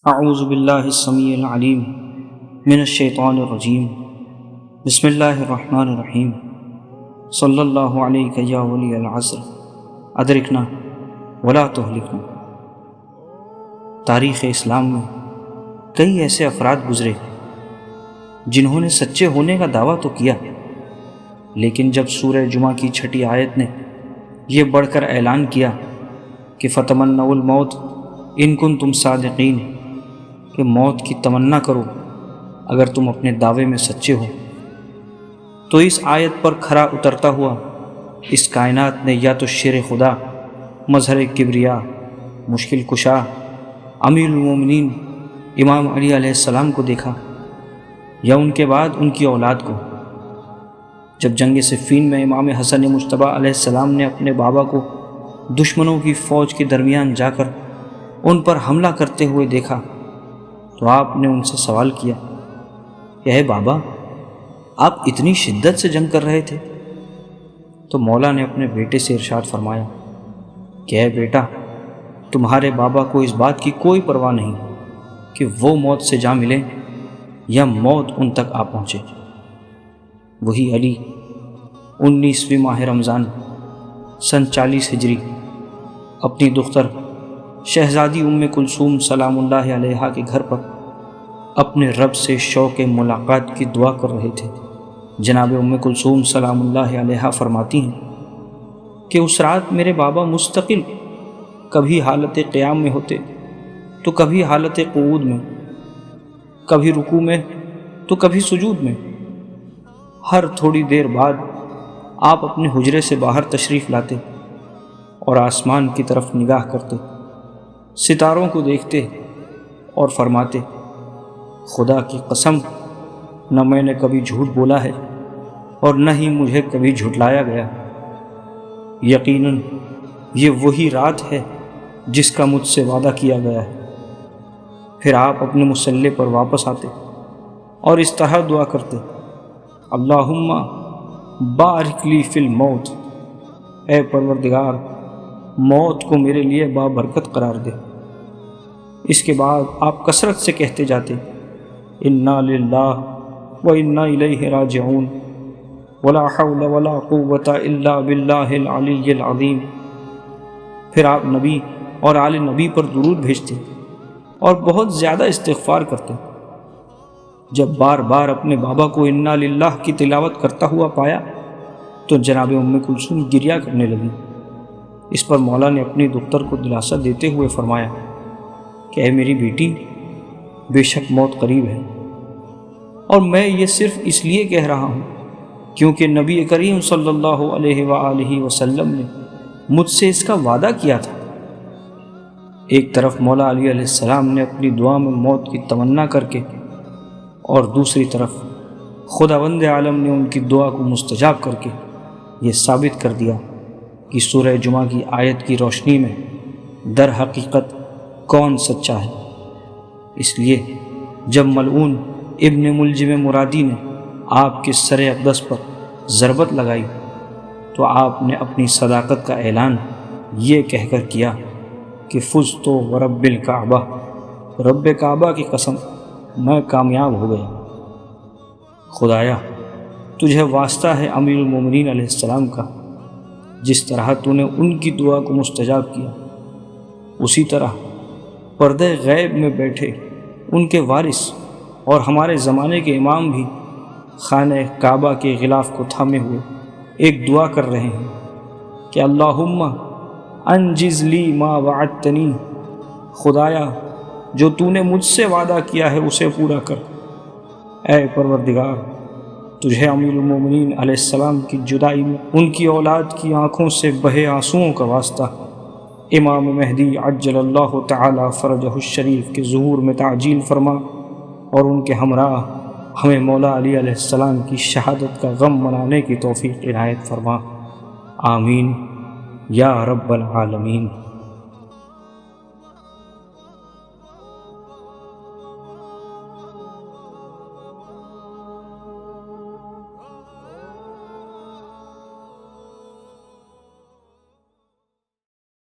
اعوذ باللہ السمیع العلیم من الشیطان الرجیم بسم اللہ الرحمن الرحیم صلی اللہ علیہ یا ولی العصر ادرکنا ولا تہلکنا۔ تاریخ اسلام میں کئی ایسے افراد گزرے جنہوں نے سچے ہونے کا دعویٰ تو کیا، لیکن جب سورہ جمعہ کی 6 آیت نے یہ بڑھ کر اعلان کیا کہ فتمنوا الموت ان کنتم صادقین، کہ موت کی تمنا کرو اگر تم اپنے دعوے میں سچے ہو، تو اس آیت پر کھرا اترتا ہوا اس کائنات نے یا تو شیر خدا، مظہر کبریا، مشکل کشا، امیر المومنین امام علی علیہ السلام کو دیکھا، یا ان کے بعد ان کی اولاد کو۔ جب جنگ صفین میں امام حسن مجتبیٰ علیہ السلام نے اپنے بابا کو دشمنوں کی فوج کے درمیان جا کر ان پر حملہ کرتے ہوئے دیکھا تو آپ نے ان سے سوال کیا کہ اے بابا، آپ اتنی شدت سے جنگ کر رہے تھے؟ تو مولا نے اپنے بیٹے سے ارشاد فرمایا کہ اے بیٹا، تمہارے بابا کو اس بات کی کوئی پرواہ نہیں کہ وہ موت سے جا ملیں یا موت ان تک آ پہنچے۔ وہی علی 19ویں ماہ رمضان سن 40 ہجری اپنی دختر شہزادی کلثوم سلام اللہ علیہا کے گھر پر اپنے رب سے شوق ملاقات کی دعا کر رہے تھے۔ جناب کلثوم سلام اللہ علیہا فرماتی ہیں کہ اس رات میرے بابا مستقل کبھی حالت قیام میں ہوتے تو کبھی حالت قعود میں، کبھی رکوع میں تو کبھی سجود میں۔ ہر تھوڑی دیر بعد آپ اپنے حجرے سے باہر تشریف لاتے اور آسمان کی طرف نگاہ کرتے، ستاروں کو دیکھتے اور فرماتے خدا کی قسم، نہ میں نے کبھی جھوٹ بولا ہے اور نہ ہی مجھے کبھی جھٹلایا گیا۔ یقیناً یہ وہی رات ہے جس کا مجھ سے وعدہ کیا گیا ہے۔ پھر آپ اپنے مصلی پر واپس آتے اور اس طرح دعا کرتے اللہم بارک لی فی الموت، اے پروردگار موت کو میرے لیے بابرکت قرار دے۔ اس کے بعد آپ کثرت سے کہتے جاتے انا للہ و انا الیہ راجعون ولا حول ولا قوۃ الا باللہ العلی العظیم۔ پھر آپ نبی اور آل نبی پر درود بھیجتے اور بہت زیادہ استغفار کرتے۔ جب بار بار اپنے بابا کو انا للہ کی تلاوت کرتا ہوا پایا تو جناب کلثوم گریہ کرنے لگی۔ اس پر مولا نے اپنی دختر کو دلاسا دیتے ہوئے فرمایا کہ اے میری بیٹی، بے شک موت قریب ہے، اور میں یہ صرف اس لیے کہہ رہا ہوں کیونکہ نبی کریم صلی اللہ علیہ وآلہ وسلم نے مجھ سے اس کا وعدہ کیا تھا۔ ایک طرف مولا علی علیہ السلام نے اپنی دعا میں موت کی تمنا کر کے، اور دوسری طرف خداوند عالم نے ان کی دعا کو مستجاب کر کے یہ ثابت کر دیا کہ سورہ جمعہ کی آیت کی روشنی میں در حقیقت کون سچا ہے۔ اس لیے جب ملعون ابن ملجم مرادی نے آپ کے سر اقدس پر ضربت لگائی تو آپ نے اپنی صداقت کا اعلان یہ کہہ کر کیا کہ فزت ورب الکعبہ، رب کعبہ کی قسم میں کامیاب ہو گیا۔ خدایا، تجھے واسطہ ہے امیر المومنین علیہ السلام کا، جس طرح تو نے ان کی دعا کو مستجاب کیا، اسی طرح پردہ غیب میں بیٹھے ان کے وارث اور ہمارے زمانے کے امام بھی خانہ کعبہ کے غلاف کو تھامے ہوئے ایک دعا کر رہے ہیں کہ اللہم انجز لی ما وعدتنی، خدایا جو تو نے مجھ سے وعدہ کیا ہے اسے پورا کر۔ اے پروردگار، تجھے امیر المومنین علیہ السلام کی جدائی میں ان کی اولاد کی آنکھوں سے بہے آنسوؤں کا واسطہ، امام مہدی عجل اللہ تعالی فرجہ الشریف کے ظہور میں تعجیل فرما، اور ان کے ہمراہ ہمیں مولا علی علیہ السلام کی شہادت کا غم منانے کی توفیق عنایت فرما۔ آمین یا رب العالمین۔